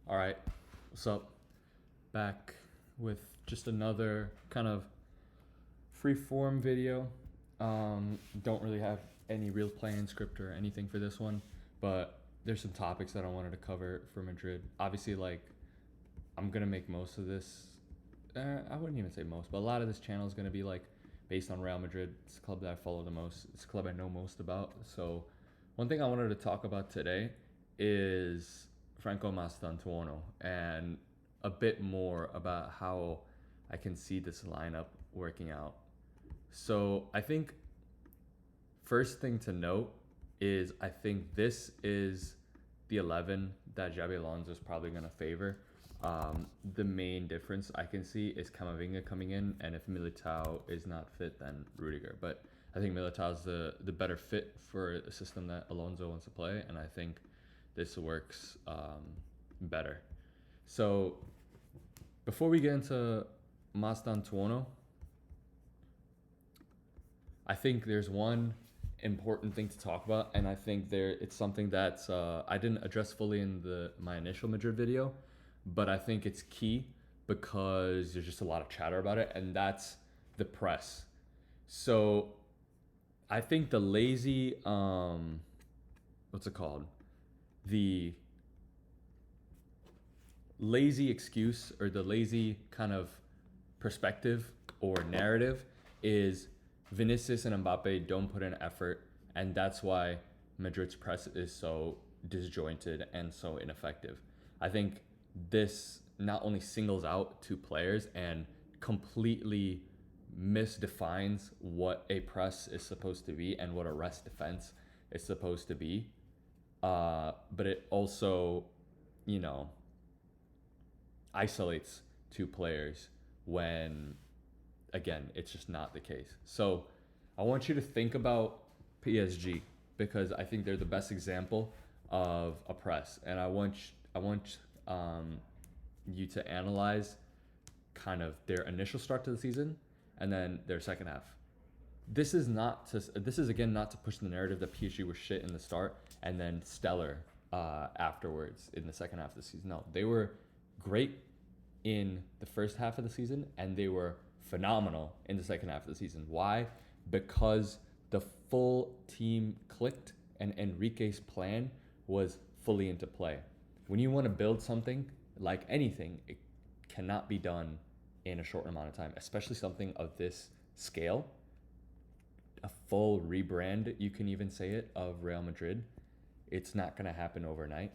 All right, what's up? Back with just another kind of free form video. Don't really have any real plan script or anything for this one, but there's some topics that I wanted to cover for Madrid. Obviously, like I'm gonna make most of this. I wouldn't even say most, but a lot of this channel is gonna be like based on Real Madrid. It's the club that I follow the most. It's the club I know most about. So, one thing I wanted to talk about today is Franco Mastantuono and a bit more about how I can see this lineup working out. So, I think first thing to note is I think this is the 11 that Xabi Alonso is probably going to favor. The main difference I can see is Camavinga coming in, and if Militao is not fit, then Rudiger. But I think Militao is the better fit for a system that Alonso wants to play, and I think this works better. So before we get into Mastantuono, I think there's one important thing to talk about, and I think it's something that I didn't address fully in my initial Madrid video, but I think it's key because there's just a lot of chatter about it, and that's the press. So I think the lazy what's it called? The lazy excuse or the lazy kind of perspective or narrative is Vinicius and Mbappe don't put in effort, and that's why Madrid's press is so disjointed and so ineffective. I think this not only singles out two players and completely misdefines what a press is supposed to be and what a rest defense is supposed to be, but it also, you know, isolates two players when again, it's just not the case. So I want you to think about PSG because I think they're the best example of a press, and I want you to analyze kind of their initial start to the season and then their second half. This is again not to push the narrative that PSG were shit in the start and then stellar afterwards in the second half of the season. No, they were great in the first half of the season and they were phenomenal in the second half of the season. Why? Because the full team clicked and Enrique's plan was fully into play. When you want to build something like anything, it cannot be done in a short amount of time, especially something of this scale. A full rebrand, you can even say it, of Real Madrid. It's not going to happen overnight,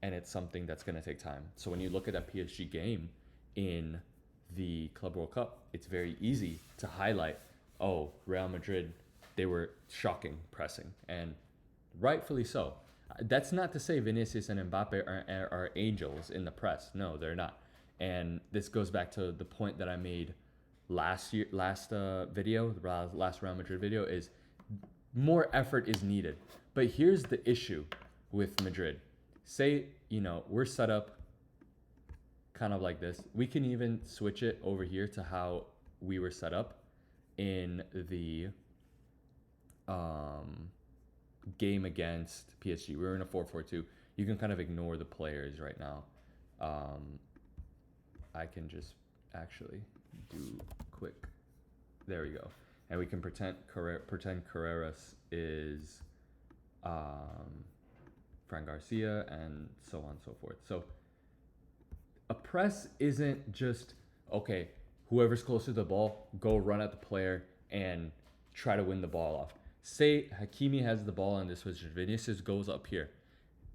and it's something that's going to take time. So when you look at that PSG game in the Club World Cup, it's very easy to highlight, oh, Real Madrid, they were shocking pressing, and rightfully so. That's not to say Vinicius and Mbappe are angels in the press. No, they're not. And this goes back to the point that I made last video, the last Real Madrid video, is more effort is needed. But here's the issue with Madrid. Say, we're set up kind of like this. We can even switch it over here to how we were set up in the game against PSG. We were in a 4-4-2. You can kind of ignore the players right now. I can just actually do quick. There we go. And we can pretend Carreras is Fran Garcia and so on and so forth. So a press isn't just, okay, whoever's closer to the ball, go run at the player and try to win the ball off. Say Hakimi has the ball in this position. Vinicius goes up here.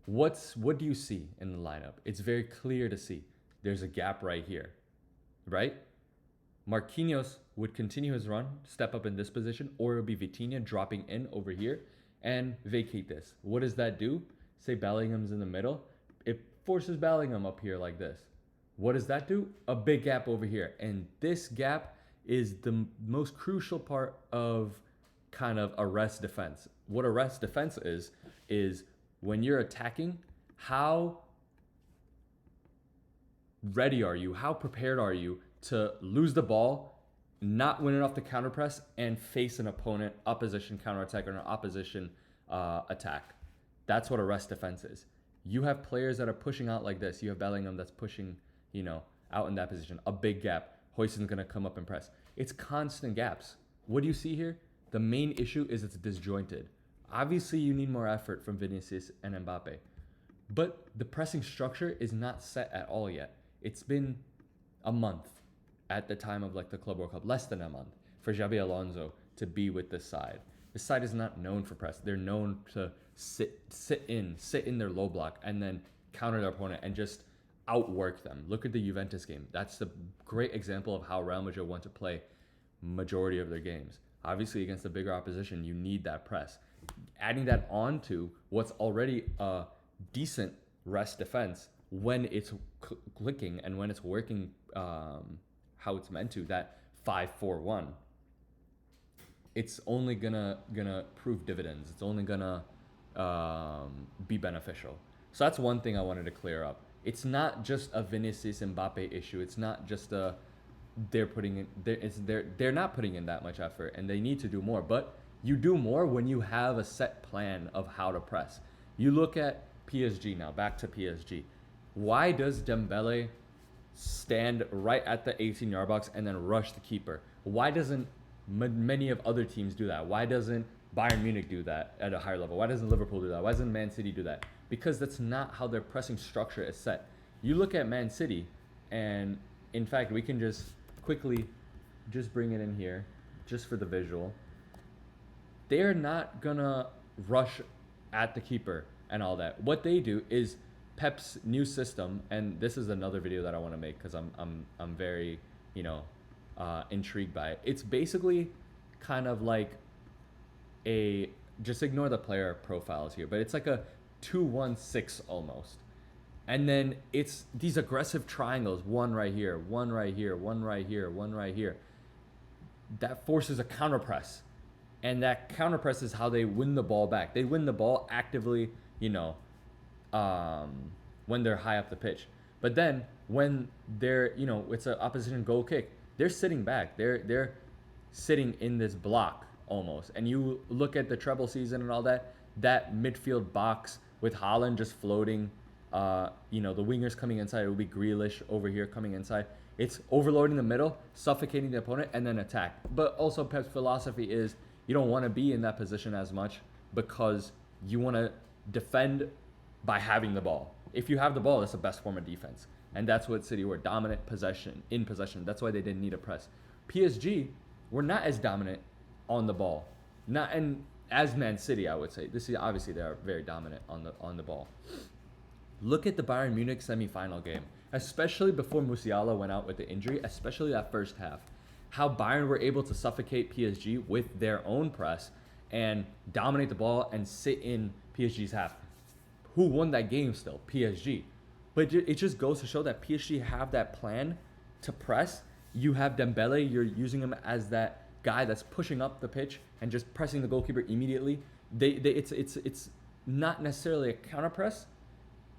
What do you see in the lineup? It's very clear to see. There's a gap right here, right? Marquinhos would continue his run, step up in this position, or it would be Vitinha dropping in over here and vacate this. What does that do? Say Bellingham's in the middle. It forces Bellingham up here like this. What does that do? A big gap over here. And this gap is the most crucial part of kind of a rest defense. What a rest defense is when you're attacking, how ready are you? How prepared are you to lose the ball, not win it off the counter press, and face an opponent, opposition counterattack, or an opposition attack? That's what a rest defense is. You have players that are pushing out like this. You have Bellingham that's pushing, out in that position. A big gap. Huijsen's going to come up and press. It's constant gaps. What do you see here? The main issue is it's disjointed. Obviously, you need more effort from Vinicius and Mbappe. But the pressing structure is not set at all yet. It's been a month at the time of like the Club World Cup, less than a month, for Xabi Alonso to be with this side. This side is not known for press. They're known to sit in their low block and then counter their opponent and just outwork them. Look at the Juventus game. That's the great example of how Real Madrid want to play majority of their games. Obviously, against the bigger opposition, you need that press. Adding that on to what's already a decent rest defense when it's clicking and when it's working how it's meant to, that 5-4-1, it's only gonna prove dividends. It's only gonna be beneficial. So that's one thing I wanted to clear up. It's not just a Vinicius Mbappe issue. It's not just a they're not putting in that much effort and they need to do more. But you do more when you have a set plan of how to press. You look at PSG now. Back to PSG. Why does Dembele stand right at the 18-yard box and then rush the keeper? Why doesn't many of other teams do that? Why doesn't Bayern Munich do that at a higher level? Why doesn't Liverpool do that? Why doesn't Man City do that? Because that's not how their pressing structure is set. You look at Man City, and in fact, we can just quickly just bring it in here just for the visual. They're not gonna rush at the keeper and all that. What they do is Pep's new system, and this is another video that I want to make because I'm very intrigued by it. It's basically kind of like just ignore the player profiles here, but it's like a 2-1-6 almost. And then it's these aggressive triangles, one right here, one right here, one right here, one right here. That forces a counter press. And that counter press is how they win the ball back. They win the ball actively, when they're high up the pitch. But then when they're, it's an opposition goal kick, they're sitting back. They're sitting in this block almost. And you look at the treble season and all that midfield box with Haaland just floating, the wingers coming inside. It would be Grealish over here coming inside. It's overloading the middle, suffocating the opponent, and then attack. But also Pep's philosophy is you don't want to be in that position as much because you want to defend by having the ball. If you have the ball, that's the best form of defense. And that's what City were, dominant in possession. That's why they didn't need a press. PSG were not as dominant on the ball. As Man City, I would say. This is obviously they are very dominant on the ball. Look at the Bayern Munich semifinal game, especially before Musiala went out with the injury, especially that first half. How Bayern were able to suffocate PSG with their own press and dominate the ball and sit in PSG's half. Who won that game still? PSG. But it just goes to show that PSG have that plan to press. You have Dembele, you're using him as that guy that's pushing up the pitch and just pressing the goalkeeper immediately. It's not necessarily a counter press.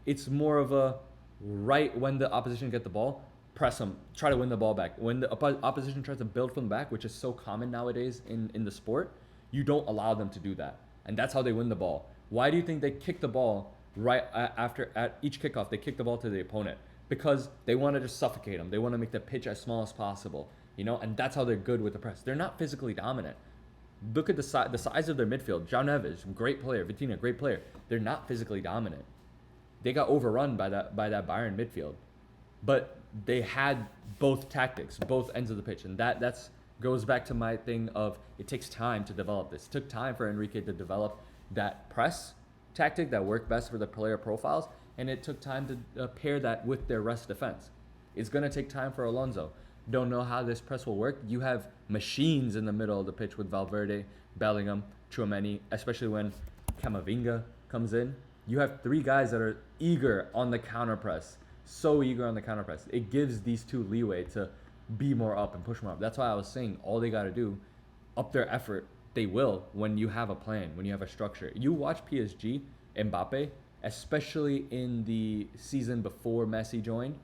It's more of a right when the opposition get the ball, press them, try to win the ball back. When the opposition tries to build from the back, which is so common nowadays in the sport, you don't allow them to do that. And that's how they win the ball. Why do you think they kick the ball right after at each kickoff? They kick the ball to the opponent because they want to just suffocate them. They want to make the pitch as small as possible, and that's how they're good with the press. They're not physically dominant. Look at the size of their midfield. João Neves, great player. Vitinha, great player. They're not physically dominant. They got overrun by that Bayern midfield. But they had both tactics, both ends of the pitch. And that's goes back to my thing of it takes time to develop this. It took time for Enrique to develop that press tactic that worked best for the player profiles. And it took time to pair that with their rest defense. It's going to take time for Alonso. Don't know how this press will work. You have machines in the middle of the pitch with Valverde, Bellingham, Tchouaméni, especially when Camavinga comes in. You have three guys that are eager on the counter press. So eager on the counter press. It gives these two leeway to be more up and push more up. That's why I was saying all they got to do, up their effort, they will when you have a plan, when you have a structure. You watch PSG, Mbappe, especially in the season before Messi joined,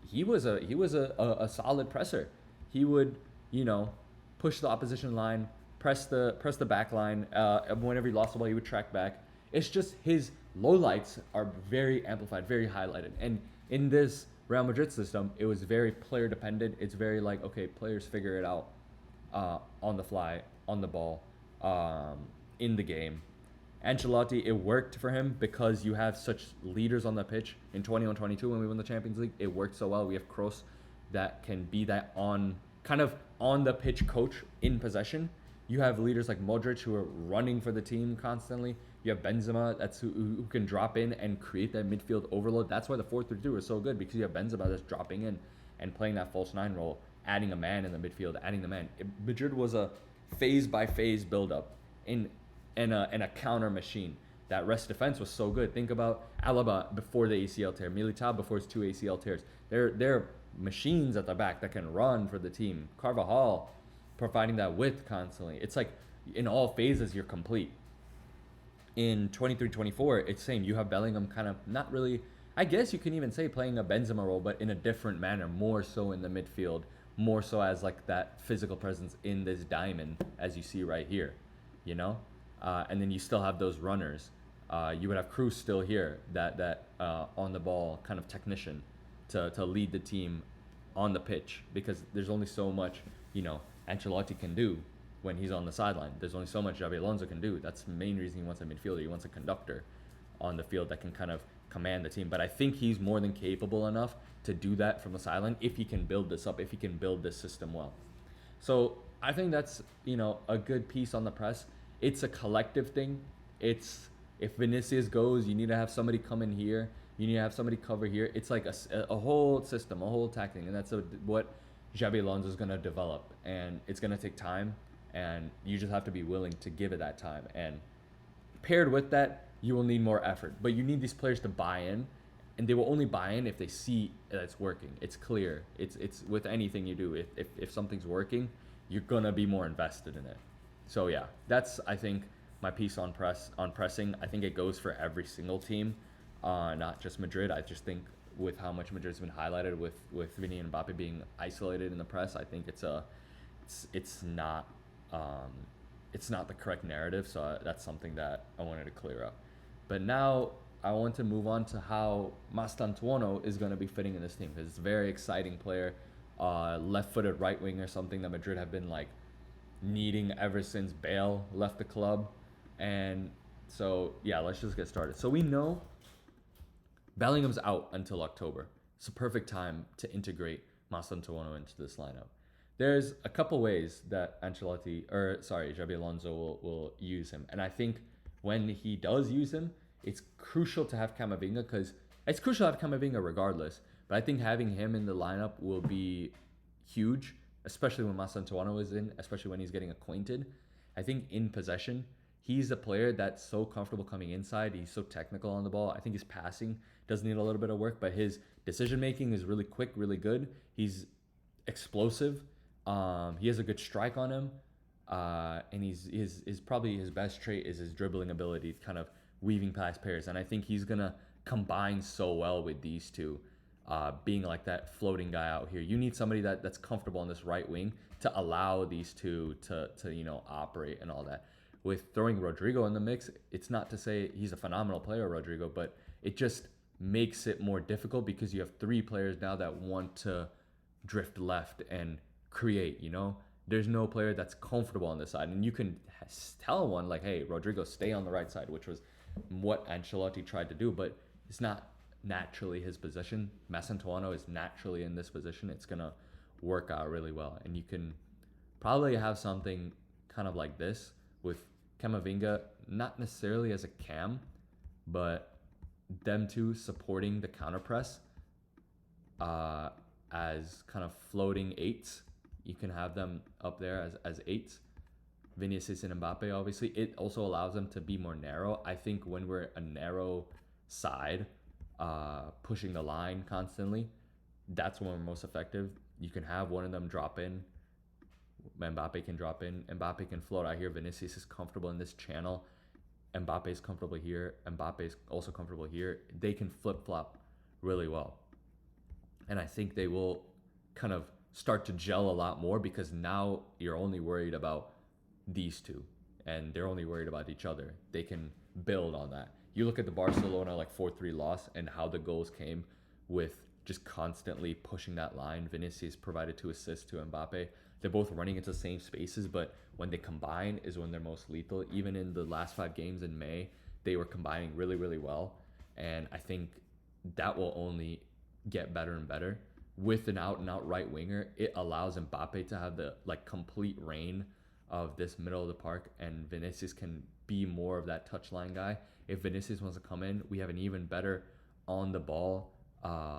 he was a solid presser. He would, push the opposition line, press the back line. Whenever he lost the ball, he would track back. It's just his lowlights are very amplified, very highlighted. And in this Real Madrid system, it was very player dependent. It's very like, okay, players figure it out on the fly, on the ball, in the game. Ancelotti, it worked for him because you have such leaders on the pitch. In 21-22, when we won the Champions League, it worked so well. We have Kroos that can be that on kind of on the pitch coach in possession. You have leaders like Modric who are running for the team constantly. You have Benzema that's who can drop in and create that midfield overload. That's why the 4-3-2 is so good, because you have Benzema that's dropping in and playing that false nine role, adding a man in the midfield, adding the man. Madrid was a phase by phase build up in a counter machine. That rest defense was so good. Think about Alaba before the ACL tear, Militao before his 2 ACL tears. They're machines at the back that can run for the team. Carvajal providing that width constantly. It's like in all phases you're complete. In 23-24, it's same. You have Bellingham kind of not really, I guess you can even say playing a Benzema role, but in a different manner, more so in the midfield, more so as like that physical presence in this diamond, as you see right here, you know? And then you still have those runners. You would have Cruz still here, that on the ball kind of technician to lead the team on the pitch, because there's only so much, Ancelotti can do when he's on the sideline. There's only so much Xabi Alonso can do. That's the main reason he wants a midfielder. He wants a conductor on the field that can kind of command the team. But I think he's more than capable enough to do that from the sideline if he can build this up, if he can build this system well. So I think that's, a good piece on the press. It's a collective thing. It's, if Vinicius goes, you need to have somebody come in here. You need to have somebody cover here. It's like a whole system, a whole tactic. And that's what Xabi Alonso is going to develop. And it's going to take time. And you just have to be willing to give it that time. And paired with that, you will need more effort. But you need these players to buy in. And they will only buy in if they see that it's working. It's clear. It's with anything you do. If something's working, you're going to be more invested in it. So yeah, that's, I think, my piece on pressing. I think it goes for every single team, not just Madrid. I just think with how much Madrid's been highlighted with Vini and Mbappe being isolated in the press, I think it's not the correct narrative. So that's something that I wanted to clear up. But now I want to move on to how Mastantuano is going to be fitting in this team, because it's a very exciting player, left-footed right wing or something that Madrid have been like needing ever since Bale left the club. And so yeah, let's just get started. So we know Bellingham's out until October. It's a perfect time to integrate Mastantuano into this lineup. There's a couple ways that Xabi Alonso will use him. And I think when he does use him, it's crucial to have Camavinga, because it's crucial to have Camavinga regardless. But I think having him in the lineup will be huge, especially when Mastantuano is in, especially when he's getting acquainted. I think in possession, he's a player that's so comfortable coming inside. He's so technical on the ball. I think his passing does need a little bit of work, but his decision-making is really quick, really good. He's explosive. He has a good strike on him. And he's probably his best trait is his dribbling ability, kind of weaving past pairs. And I think he's going to combine so well with these two, being like that floating guy out here. You need somebody that's comfortable on this right wing to allow these two to operate and all that. With throwing Rodrigo in the mix, it's not to say he's a phenomenal player, Rodrigo, but it just makes it more difficult, because you have 3 players now that want to drift left and create, There's no player that's comfortable on this side. And you can tell one like, hey, Rodrigo, stay on the right side, which was what Ancelotti tried to do, but it's not naturally his position. Mastantuano is naturally in this position. It's going to work out really well. And you can probably have something kind of like this with Camavinga, not necessarily as a cam, but them two supporting the counter press as kind of floating 8s. You can have them up there as 8s. Vinicius and Mbappe, obviously. It also allows them to be more narrow. I think when we're a narrow side, pushing the line constantly, that's when we're most effective. You can have one of them drop in. Mbappe can drop in. Mbappe can float out here. Vinicius is comfortable in this channel. Mbappe is comfortable here. Mbappe is also comfortable here. They can flip-flop really well. And I think they will kind of start to gel a lot more, because now you're only worried about these two and they're only worried about each other. They can build on that. You look at the Barcelona like 4-3 loss and how the goals came with just constantly pushing that line. Vinicius provided 2 assists to Mbappe. They're both running into the same spaces, but when they combine is when they're most lethal. Even in the last 5 games in May, they were combining really, really well. And I think that will only get better and better. With an out and out right winger, it allows Mbappe to have the like complete reign of this middle of the park, and Vinicius can be more of that touchline guy. If Vinicius wants to come in, we have an even better on the ball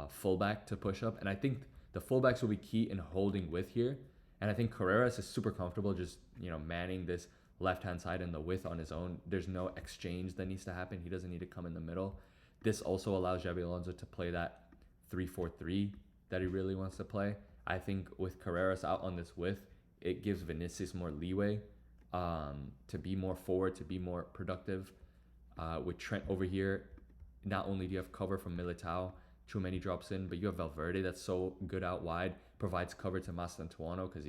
fullback to push up, and I think the fullbacks will be key in holding with here. And I think Carreras is super comfortable just manning this left hand side and the width on his own. There's no exchange that needs to happen. He doesn't need to come in the middle. This also allows Xabi Alonso to play that 3-4-3 that he really wants to play. I think with Carreras out on this width, it gives Vinicius more leeway to be more forward, to be more productive. With Trent over here, not only do you have cover from Militao, Tchouameni drops in, but you have Valverde that's so good out wide, provides cover to Mastantuano because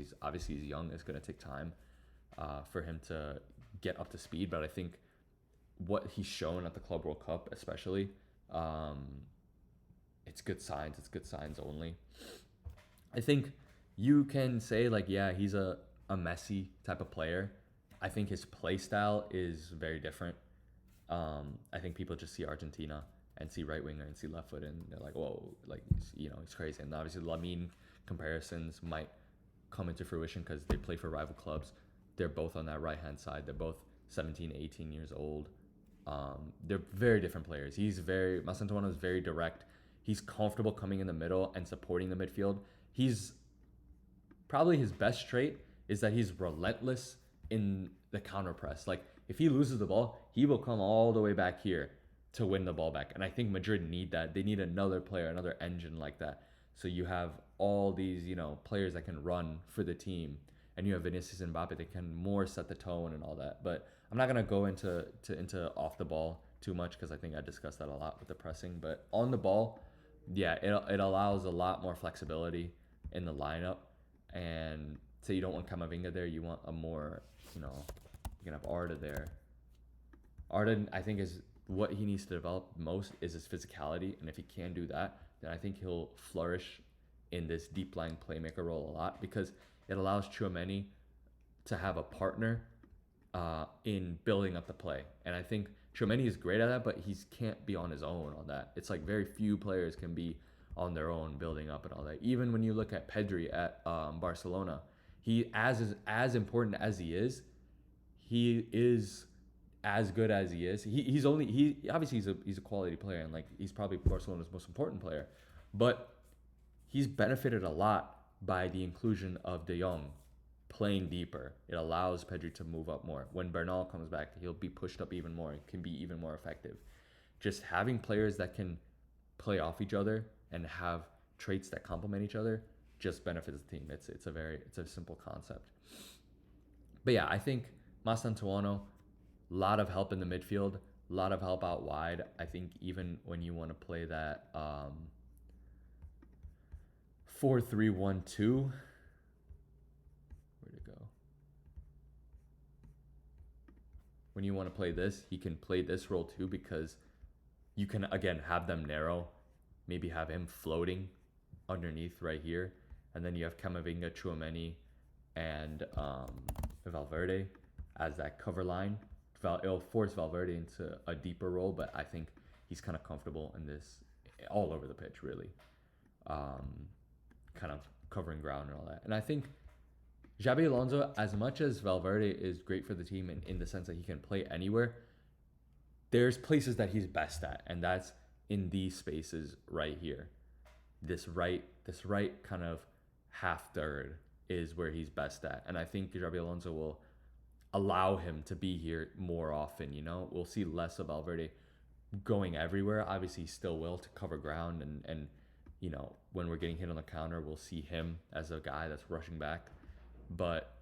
he's young. It's going to take time for him to get up to speed. But I think what he's shown at the Club World Cup, especially, it's good signs. It's good signs only. I think you can say he's a Messi type of player. I think his play style is very different. I think people just see Argentina and see right winger and see left foot and they're like, whoa, he's crazy. And obviously Lamine comparisons might come into fruition because they play for rival clubs. They're both on that right hand side. They're both 17, 18 years old. They're very different players. Mastantuano is very direct. He's comfortable coming in the middle and supporting the midfield. He's probably his best trait is that he's relentless in the counter press. Like if he loses the ball, he will come all the way back here to win the ball back. And I think Madrid need that. They need another player, another engine like that. So you have all these, players that can run for the team, and you have Vinicius and Mbappe that can more set the tone and all that. But I'm not gonna go into off the ball too much because I think I discussed that a lot with the pressing. But on the ball, yeah, it allows a lot more flexibility in the lineup. And say you don't want Camavinga there, you want a more, you can have Arda there. Arda, I think, is what he needs to develop most is his physicality, and if he can do that, then I think he'll flourish in this deep lying playmaker role a lot because it allows Tchouameni to have a partner in building up the play. And I think Tchouameni is great at that, but he can't be on his own on that. It's like very few players can be on their own building up and all that. Even when you look at Pedri at Barcelona, he as important as he is as good as he is. He's obviously he's a quality player and he's probably Barcelona's most important player, but he's benefited a lot by the inclusion of De Jong playing deeper. It allows Pedri to move up more. When Bernal comes back, he'll be pushed up even more. It can be even more effective. Just having players that can play off each other and have traits that complement each other just benefits the team. It's a simple concept. But yeah, I think Mastantuano, a lot of help in the midfield, a lot of help out wide. I think even when you want to play that 4-3-1-2, where'd it go? When you want to play this, he can play this role too because you can, again, have them narrow, maybe have him floating underneath right here. And then you have Camavinga, Tchouameni, and Valverde as that cover line. It'll force Valverde into a deeper role, but I think he's kind of comfortable in this all over the pitch, really. Kind of covering ground and all that. And I think Xabi Alonso, as much as Valverde is great for the team in the sense that he can play anywhere, there's places that he's best at, and that's in these spaces right here. This right kind of half third is where he's best at. And I think Xabi Alonso will allow him to be here more often. We'll see less of Valverde going everywhere. Obviously he still will to cover ground and when we're getting hit on the counter, we'll see him as a guy that's rushing back. But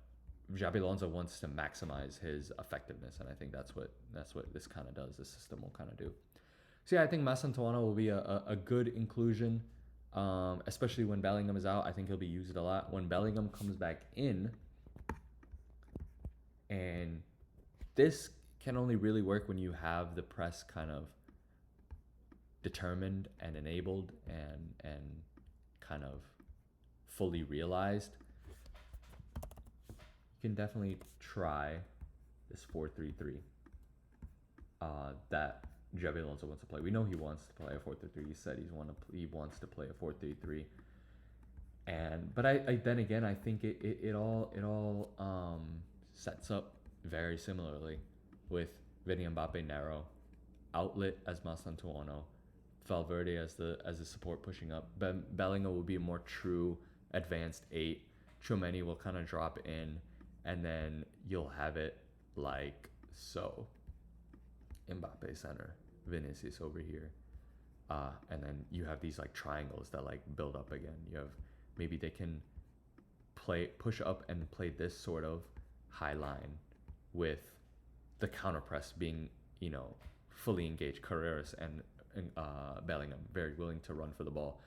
Xabi Alonso wants to maximize his effectiveness, and I think that's what this kind of does. This system will kind of do. So yeah, I think Mastantuano will be a good inclusion, especially when Bellingham is out. I think he'll be used a lot. When Bellingham comes back in, and this can only really work when you have the press kind of determined and enabled and kind of fully realized. You can definitely try this 4-3-3 that Javi Alonso wants to play. We know he wants to play a 4-3-3. He said he wants to play a 4-3-3. But I then again I think it all sets up very similarly with Vinny Mbappe narrow, outlet as Mastantuano, Valverde as the support pushing up. Bellingham will be a more true advanced 8. Tchouameni will kind of drop in, and then you'll have it like so. Mbappe center, Vinicius over here, and then you have these like triangles that like build up again. You have maybe they can push up and play this sort of high line with the counter press being, fully engaged. Carreras and Bellingham very willing to run for the ball.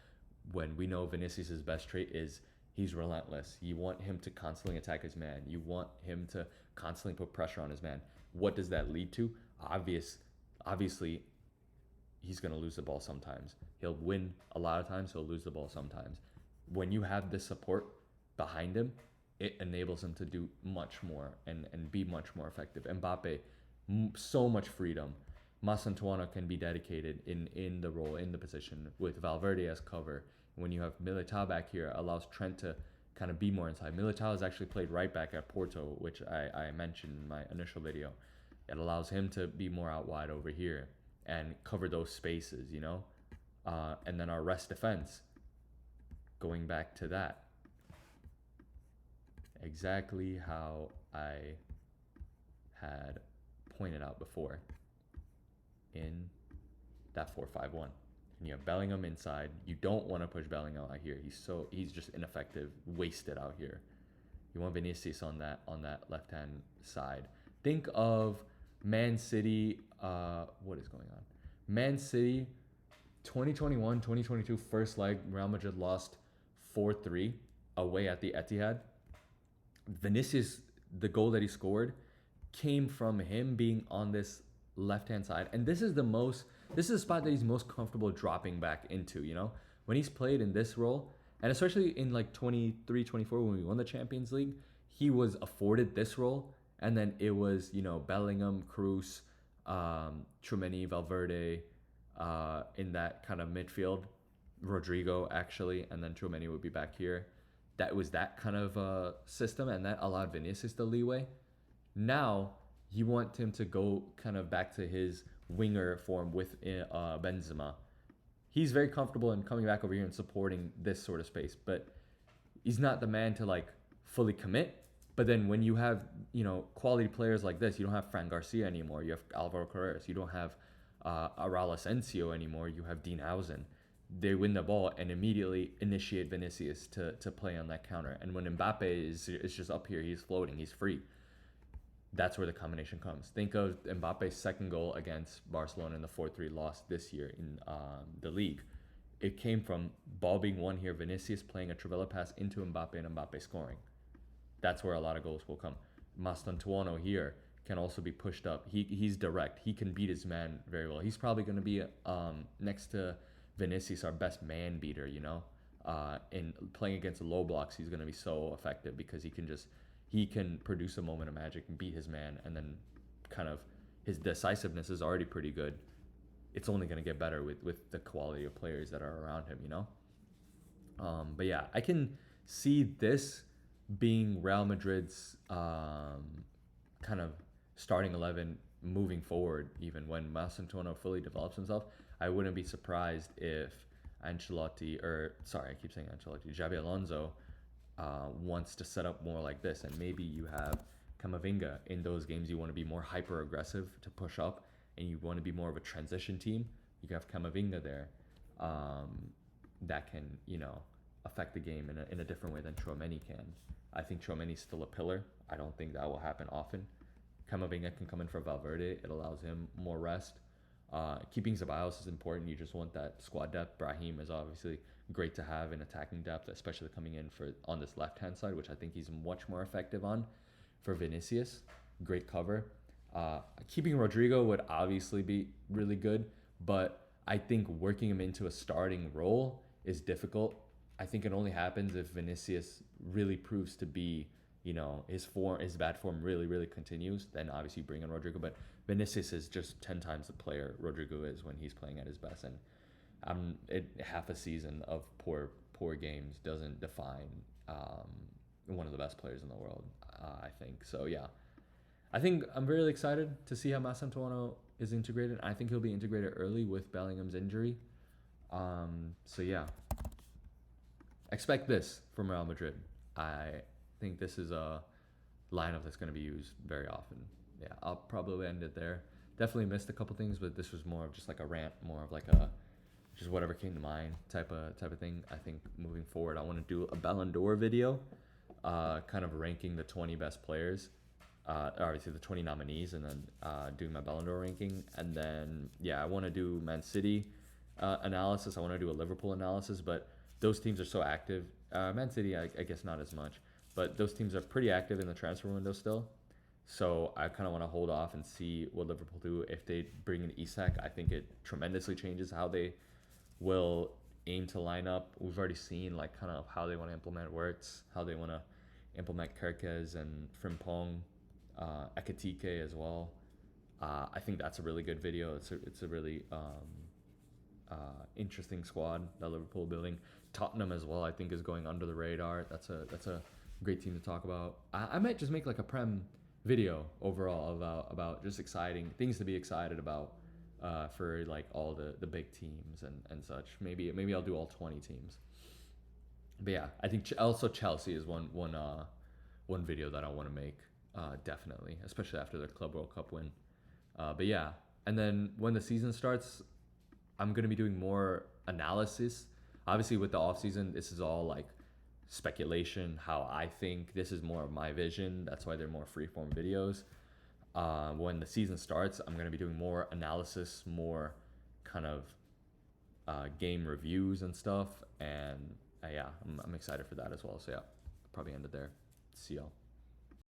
When we know Vinicius' best trait is he's relentless. You want him to constantly attack his man. You want him to constantly put pressure on his man. What does that lead to? Obviously, he's going to lose the ball sometimes. He'll win a lot of times. He'll lose the ball sometimes. When you have this support behind him, it enables him to do much more and be much more effective. Mbappe, so much freedom. Mastantuano can be dedicated in the role, in the position, with Valverde as cover. When you have Militao back here, it allows Trent to kind of be more inside. Militao has actually played right back at Porto, which I mentioned in my initial video. It allows him to be more out wide over here and cover those spaces, and then our rest defense, going back to that, exactly how I had pointed out before in that 4-5-1. And you have Bellingham inside. You don't want to push Bellingham out here. He's just ineffective, wasted out here. You want Vinicius on that left-hand side. Think of Man City, what is going on? Man City, 2021, 2022 first leg, Real Madrid lost 4-3 away at the Etihad. Vinicius, the goal that he scored, came from him being on this left-hand side. And this is a spot that he's most comfortable dropping back into, When he's played in this role, and especially in like 23, 24, when we won the Champions League, he was afforded this role. And then it was, Bellingham, Cruz, Tchouameni, Valverde in that kind of midfield. Rodrigo, actually, and then Tchouameni would be back here. That was that kind of system, and that allowed Vinicius the leeway. Now, you want him to go kind of back to his winger form with Benzema. He's very comfortable in coming back over here and supporting this sort of space, but he's not the man to like fully commit. But then when you have, quality players like this, you don't have Fran Garcia anymore. You have Alvaro Carreras. You don't have Raul Asensio anymore. You have Dean Housen. They win the ball and immediately initiate Vinicius to play on that counter. And when Mbappe is just up here, he's floating, he's free. That's where the combination comes. Think of Mbappe's second goal against Barcelona in the 4-3 loss this year in the league. It came from ball being won here, Vinicius playing a Trivela pass into Mbappe and Mbappe scoring. That's where a lot of goals will come. Mastantuano here can also be pushed up. He's direct. He can beat his man very well. He's probably going to be next to Vinicius, our best man beater, in playing against low blocks. He's going to be so effective because he can produce a moment of magic and beat his man, and then kind of his decisiveness is already pretty good. It's only going to get better with the quality of players that are around him, But yeah, I can see this being Real Madrid's kind of starting 11 moving forward. Even when Mastantuano fully develops himself, I wouldn't be surprised if Javi Alonso wants to set up more like this, and maybe you have Camavinga in those games. You want to be more hyper aggressive to push up, and you want to be more of a transition team. You can have Camavinga there that can affect the game in a different way than Tchouameni can. I think Tchouameni's still a pillar. I don't think that will happen often. Camavinga can come in for Valverde. It allows him more rest. Keeping Ceballos is important. You just want that squad depth. Brahim is obviously great to have in attacking depth, especially coming in on this left-hand side, which I think he's much more effective on. For Vinicius, great cover. Keeping Rodrigo would obviously be really good, but I think working him into a starting role is difficult. I think it only happens if Vinicius really proves to be, his bad form really continues. Then obviously bring in Rodrigo, but Vinicius is just 10 times the player Rodrigo is when he's playing at his best, and half a season of poor games doesn't define one of the best players in the world. I think so. Yeah, I think I'm really excited to see how Mastantuano is integrated. I think he'll be integrated early with Bellingham's injury. So yeah, expect this from Real Madrid. I think this is a lineup that's going to be used very often. Yeah, I'll probably end it there. Definitely missed a couple things, but this was more of just like a rant, more of like a just whatever came to mind type of thing. I think moving forward, I want to do a Ballon d'Or video, kind of ranking the 20 best players, obviously the 20 nominees, and then doing my Ballon d'Or ranking. And then yeah, I want to do Man City analysis. I want to do a Liverpool analysis, but those teams are so active. Man City, I guess not as much, but those teams are pretty active in the transfer window still. So I kind of want to hold off and see what Liverpool do. If they bring in Isak, I think it tremendously changes how they will aim to line up. We've already seen like kind of how they want to implement Wirtz, how they want to implement Kerkez and Frimpong, Ekatike as well. I think that's a really good video. It's a really interesting squad that Liverpool building. Tottenham as well, I think, is going under the radar. That's a great team to talk about. I might just make like a Prem video overall about just exciting things to be excited about for like all the big teams and such. Maybe I'll do all 20 teams. But yeah, I think also Chelsea is one video that I want to make, definitely, especially after their Club World Cup win. But yeah, and then when the season starts, I'm gonna be doing more analysis. Obviously, with the off season, this is all like speculation. How I think this is more of my vision. That's why they're more freeform videos. When the season starts, I'm gonna be doing more analysis, more kind of game reviews and stuff. And yeah, I'm excited for that as well. So yeah, I'll probably end it there. See y'all.